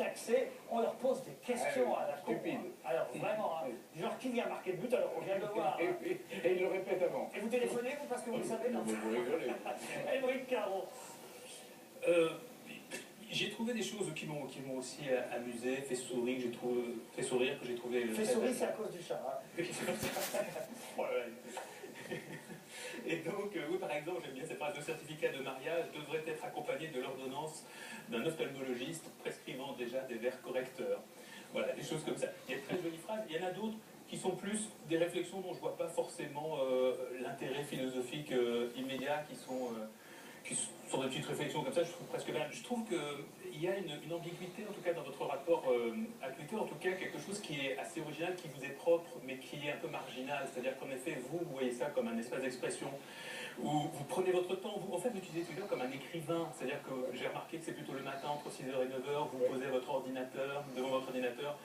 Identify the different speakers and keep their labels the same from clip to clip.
Speaker 1: accès, on leur pose des questions à la con. Alors vraiment, hein, genre qui vient marquer le but alors on vient de le voir.
Speaker 2: Et il le répète avant.
Speaker 1: Et vous téléphonez, vous, parce que vous le savez, non?
Speaker 2: Vous rigolez.
Speaker 1: Émeric Caron.
Speaker 3: J'ai trouvé des choses qui m'ont aussi amusé, fait sourire, que j'ai trouvé.
Speaker 1: Fait sourire, c'est à cause du chat. Hein.
Speaker 3: Et donc, oui, par exemple, j'aime bien cette phrase: le certificat de mariage devrait être accompagné de l'ordonnance d'un ophtalmologiste prescrivant déjà des verres correcteurs. Voilà, des choses comme ça. Il y a de très jolies phrases. Il y en a d'autres qui sont plus des réflexions dont je ne vois pas forcément l'intérêt philosophique immédiat, qui sont des petites réflexions comme ça, je trouve presque bien. Je trouve qu'il y a une ambiguïté, en tout cas dans votre rapport à Twitter, en tout cas quelque chose qui est assez original, qui vous est propre, mais qui est un peu marginal. C'est-à-dire qu'en effet, vous voyez ça comme un espace d'expression, où vous prenez votre temps, vous utilisez Twitter comme un écrivain. C'est-à-dire que j'ai remarqué que c'est plutôt le matin, entre 6h et 9h, vous posez devant votre ordinateur,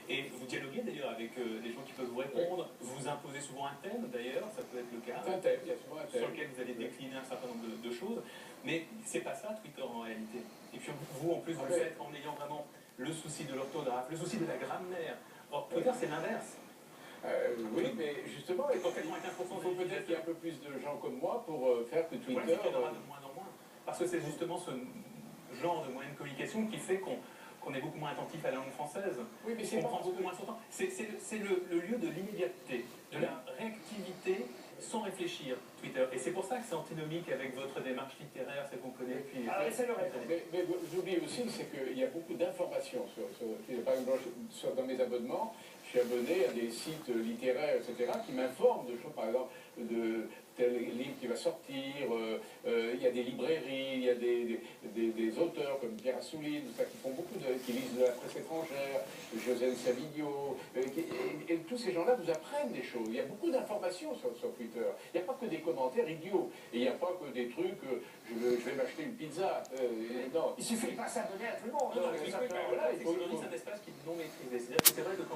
Speaker 3: et vous dialoguez d'ailleurs avec des gens qui peuvent vous répondre. Vous imposez souvent un thème d'ailleurs, ça peut être le cas,
Speaker 2: Il y a souvent un thème
Speaker 3: sur lequel vous allez décliner un certain nombre de choses. Mais c'est pas ça Twitter en réalité. Et puis vous en plus vous le faites en ayant vraiment le souci de l'orthographe, le souci de la grammaire. Or Twitter c'est l'inverse.
Speaker 2: Oui, mais justement, il faut peut-être qu'il y ait un peu plus de gens comme moi pour faire que Twitter...
Speaker 3: Ouais, il y en aura de moins en moins. Parce que c'est justement ce genre de moyen de communication qui fait qu'on est beaucoup moins attentif à la langue française.
Speaker 2: Oui, mais c'est
Speaker 3: on prend beaucoup moins son temps. C'est le lieu de l'immédiateté, de la réactivité sans réfléchir, Twitter. Et c'est pour ça que c'est antinomique avec votre démarche littéraire, celle qu'on connaît depuis...
Speaker 1: Alors laissez-le répondre.
Speaker 2: Mais j'oublie aussi, c'est qu'il y a beaucoup d'informations sur Twitter. Par exemple, dans mes abonnements, je suis abonné à des sites littéraires, etc., qui m'informent de choses, par exemple, de tel livre qui va sortir, il y a des librairies, il y a des auteurs comme Pierre Assouline, qui lisent de la presse étrangère, Josène Savignot, et tous ces gens-là vous apprennent des choses. Il y a beaucoup d'informations sur Twitter. Il n'y a pas que des commentaires idiots, et il n'y a pas que des trucs, je vais m'acheter une pizza. Non.
Speaker 1: Il suffit de pas s'abonner à tout le monde.
Speaker 3: C'est un espace qui est non maîtrisé. C'est-à-dire que c'est vrai que